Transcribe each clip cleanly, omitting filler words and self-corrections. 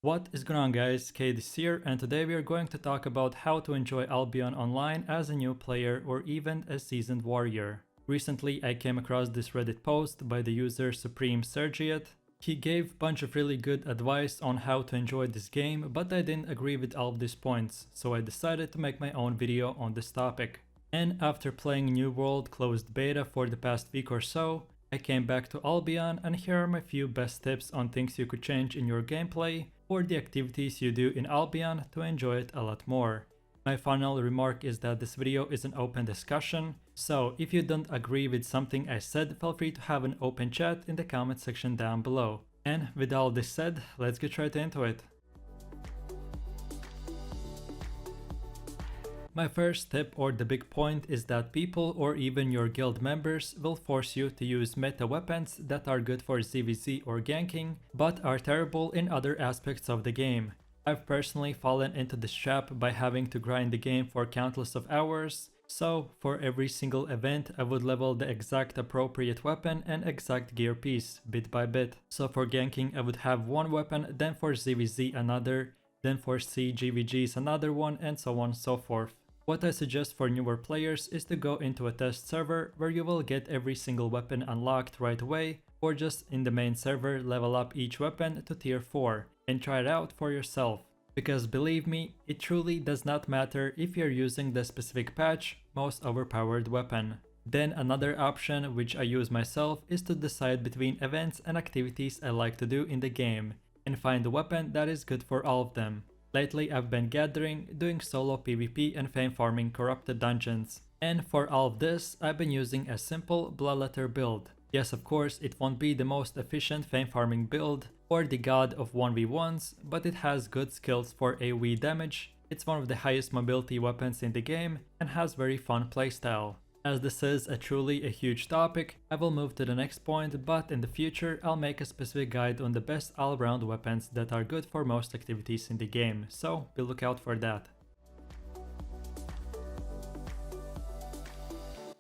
What is going on, guys? Kade is here, and today we are going to talk about how to enjoy Albion Online as a new player or even a seasoned warrior. Recently I came across this Reddit post by the user Supreme Sergiet. He gave a bunch of really good advice on how to enjoy this game, but I didn't agree with all of these points, so I decided to make my own video on this topic. And after playing New World closed beta for the past week or so, I came back to Albion, and here are my few best tips on things you could change in your gameplay or the activities you do in Albion to enjoy it a lot more. My final remark is that this video is an open discussion, so if you don't agree with something I said, feel free to have an open chat in the comment section down below. And with all this said, let's get right into it. My first tip, or the big point, is that people or even your guild members will force you to use meta weapons that are good for ZVZ or ganking, but are terrible in other aspects of the game. I've personally fallen into this trap by having to grind the game for countless of hours, so for every single event I would level the exact appropriate weapon and exact gear piece, bit by bit. So for ganking I would have one weapon, then for ZVZ another, then for CGVGs another one, and so on and so forth. What I suggest for newer players is to go into a test server where you will get every single weapon unlocked right away, or just in the main server level up each weapon to tier 4 and try it out for yourself. Because believe me, it truly does not matter if you're using the specific patch most overpowered weapon. Then another option which I use myself is to decide between events and activities I like to do in the game and find a weapon that is good for all of them. Lately I've been gathering, doing solo PvP and fame farming corrupted dungeons. And for all of this, I've been using a simple bloodletter build. Yes, of course, it won't be the most efficient fame farming build or the god of 1v1s, but it has good skills for AoE damage, it's one of the highest mobility weapons in the game, and has very fun playstyle. As this is truly a huge topic, I will move to the next point, but in the future I'll make a specific guide on the best all-round weapons that are good for most activities in the game, so be look out for that.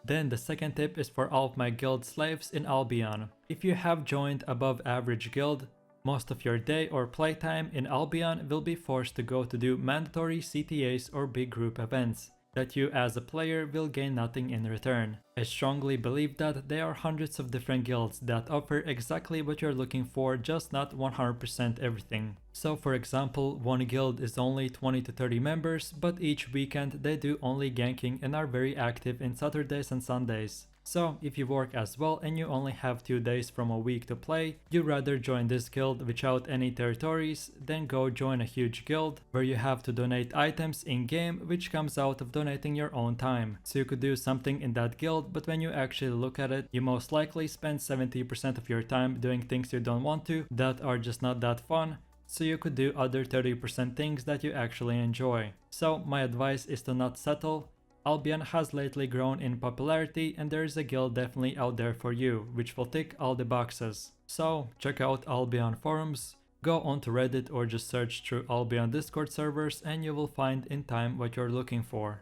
Then the second tip is for all of my guild slaves in Albion. If you have joined above average guild, most of your day or playtime in Albion will be forced to go to do mandatory CTAs or big group events that you as a player will gain nothing in return. I strongly believe that there are hundreds of different guilds that offer exactly what you're looking for, just not 100% everything. So for example, one guild is only 20 to 30 members, but each weekend they do only ganking and are very active in Saturdays and Sundays. So if you work as well and you only have 2 days from a week to play, you'd rather join this guild without any territories than go join a huge guild where you have to donate items in game, which comes out of donating your own time. So you could do something in that guild, but when you actually look at it, you most likely spend 70% of your time doing things you don't want to, that are just not that fun. So you could do other 30% things that you actually enjoy. So my advice is to not settle. Albion has lately grown in popularity and there is a guild definitely out there for you, which will tick all the boxes. So check out Albion forums, go onto Reddit or just search through Albion Discord servers and you will find in time what you're looking for.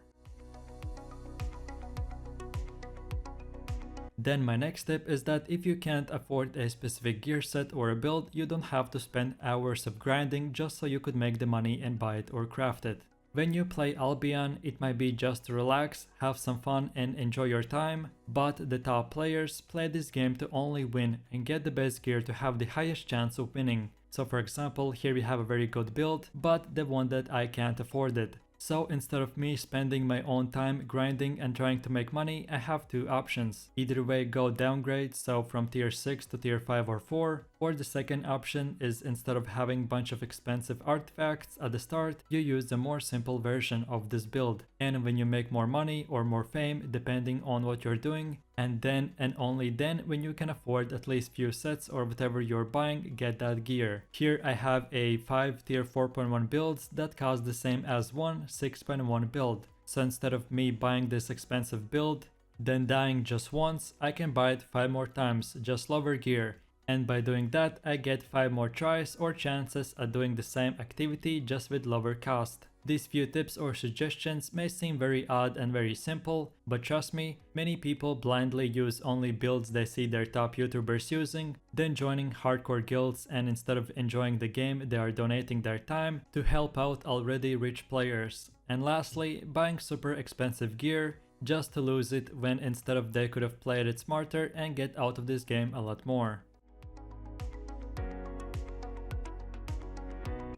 Then my next tip is that if you can't afford a specific gear set or a build, you don't have to spend hours of grinding just so you could make the money and buy it or craft it. When you play Albion, it might be just to relax, have some fun and enjoy your time, but the top players play this game to only win and get the best gear to have the highest chance of winning. So for example, here we have a very good build, but the one that I can't afford it. So instead of me spending my own time grinding and trying to make money, I have two options. Either way, go downgrade, so from tier 6 to tier 5 or 4, or the second option is instead of having a bunch of expensive artifacts at the start, you use a more simple version of this build. And when you make more money or more fame, depending on what you're doing, and then and only then when you can afford at least few sets or whatever you're buying, get that gear. Here I have a 5 tier 4.1 builds that cost the same as one 6.1 build. So instead of me buying this expensive build, then dying just once, I can buy it 5 more times, just lower gear, And by doing that, I get 5 more tries or chances at doing the same activity just with lower cost. These few tips or suggestions may seem very odd and very simple, but trust me, many people blindly use only builds they see their top YouTubers using, then joining hardcore guilds, and instead of enjoying the game, they are donating their time to help out already rich players. And lastly, buying super expensive gear just to lose it when instead of they could have played it smarter and get out of this game a lot more.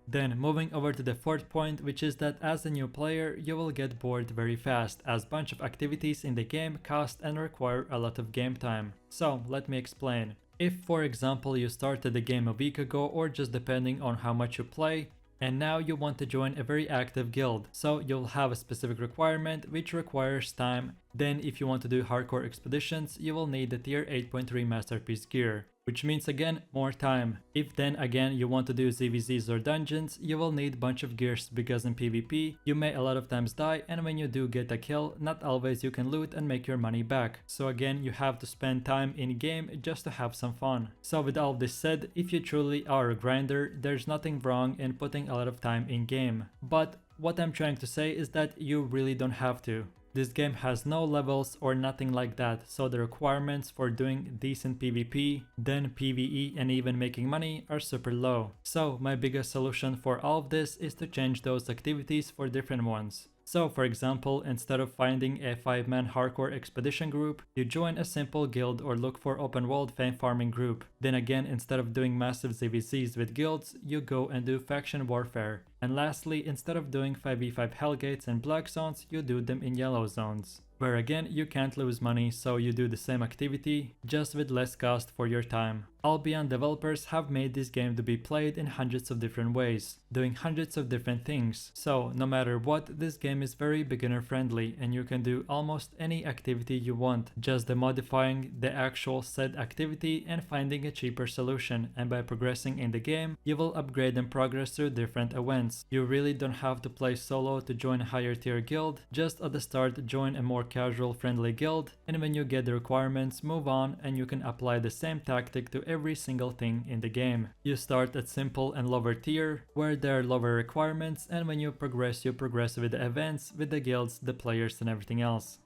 Then moving over to the fourth point, which is that as a new player you will get bored very fast as bunch of activities in the game cost and require a lot of game time. So let me explain. If for example you started the game a week ago or just depending on how much you play, and now you want to join a very active guild, so you'll have a specific requirement which requires time. Then if you want to do hardcore expeditions, you will need the tier 8.3 masterpiece gear, which means again more time. If then again you want to do ZVZs or dungeons, you will need bunch of gears because in PvP you may a lot of times die, and when you do get a kill, not always you can loot and make your money back. So again you have to spend time in game just to have some fun. So with all this said, if you truly are a grinder, there's nothing wrong in putting a lot of time in game. But what I'm trying to say is that you really don't have to. This game has no levels or nothing like that, so the requirements for doing decent PvP, then PvE and even making money are super low. So my biggest solution for all of this is to change those activities for different ones. So for example, instead of finding a 5-man hardcore expedition group, you join a simple guild or look for open world fame farming group. Then again, instead of doing massive ZVZs with guilds, you go and do faction warfare. And lastly, instead of doing 5v5 hellgates and black zones, you do them in yellow zones, where again you can't lose money, so you do the same activity, just with less cost for your time. Albion developers have made this game to be played in hundreds of different ways, doing hundreds of different things. So no matter what, this game is very beginner friendly and you can do almost any activity you want, just modifying the actual said activity and finding a cheaper solution, and by progressing in the game, you will upgrade and progress through different events. You really don't have to play solo to join a higher tier guild, just at the start join a more casual friendly guild, and when you get the requirements, move on and you can apply the same tactic to every single thing in the game. You start at simple and lower tier, where there are lower requirements, and when you progress with the events, with the guilds, the players and everything else.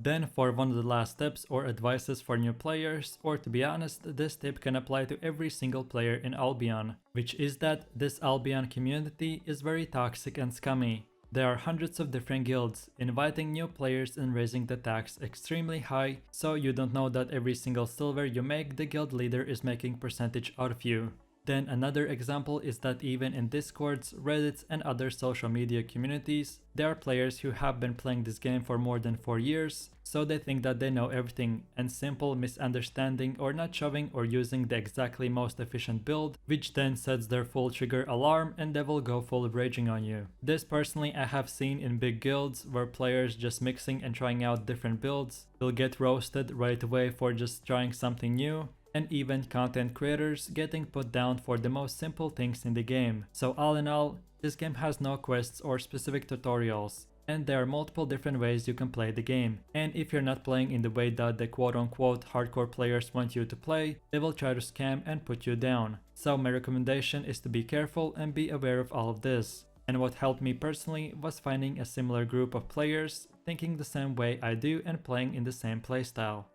Then for one of the last tips or advices for new players, or to be honest, this tip can apply to every single player in Albion, which is that this Albion community is very toxic and scummy. There are hundreds of different guilds, inviting new players and raising the tax extremely high, so you don't know that every single silver you make, the guild leader is making percentage out of you. Then another example is that even in Discords, Reddits and other social media communities, there are players who have been playing this game for more than 4 years, so they think that they know everything, and simple misunderstanding or not shoving or using the exactly most efficient build, which then sets their full trigger alarm and they will go full raging on you. This personally I have seen in big guilds where players just mixing and trying out different builds will get roasted right away for just trying something new, and even content creators getting put down for the most simple things in the game. So all in all, this game has no quests or specific tutorials, and there are multiple different ways you can play the game. And if you're not playing in the way that the quote-unquote hardcore players want you to play, they will try to scam and put you down. So my recommendation is to be careful and be aware of all of this. And what helped me personally was finding a similar group of players thinking the same way I do and playing in the same playstyle.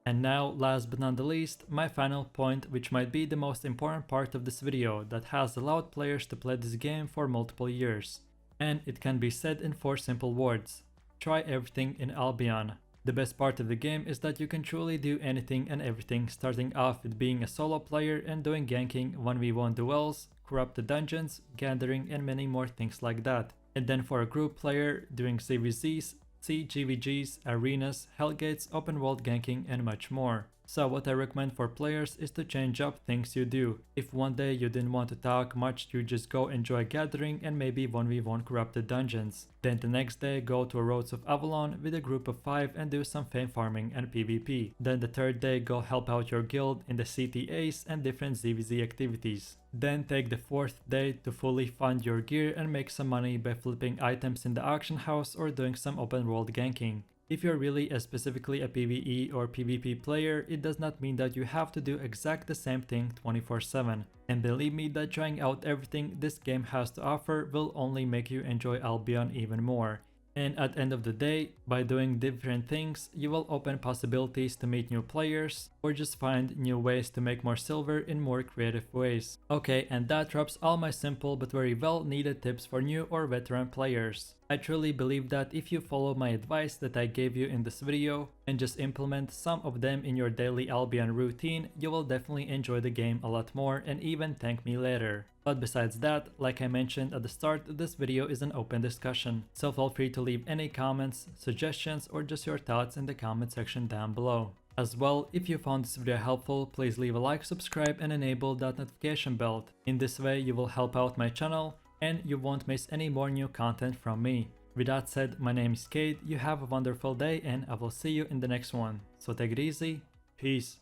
And now, last but not the least, my final point, which might be the most important part of this video that has allowed players to play this game for multiple years. And it can be said in 4 simple words: try everything in Albion. The best part of the game is that you can truly do anything and everything, starting off with being a solo player and doing ganking, 1v1 duels, corrupted dungeons, gathering and many more things like that. And then for a group player, doing CVZs, GVGs, arenas, hellgates, open world ganking and much more. So what I recommend for players is to change up things you do. If one day you didn't want to talk much, you just go enjoy gathering and maybe 1v1 corrupted dungeons. Then the next day go to a Roads of Avalon with a group of 5 and do some fame farming and PvP. Then the third day go help out your guild in the CTAs and different ZVZ activities. Then take the fourth day to fully fund your gear and make some money by flipping items in the auction house or doing some open world ganking. If you're really specifically a PvE or PvP player, it does not mean that you have to do exact the same thing 24/7. And believe me that trying out everything this game has to offer will only make you enjoy Albion even more. And at the end of the day, by doing different things, you will open possibilities to meet new players or just find new ways to make more silver in more creative ways. Okay, and that wraps all my simple but very well needed tips for new or veteran players. I truly believe that if you follow my advice that I gave you in this video and just implement some of them in your daily Albion routine, you will definitely enjoy the game a lot more and even thank me later. But besides that, like I mentioned at the start, this video is an open discussion, so feel free to leave any comments, suggestions, or just your thoughts in the comment section down below. As well, if you found this video helpful, please leave a like, subscribe, and enable that notification bell. In this way, you will help out my channel and you won't miss any more new content from me. With that said, my name is Cade, you have a wonderful day and I will see you in the next one. So take it easy, peace.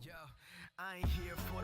Yo, I ain't here for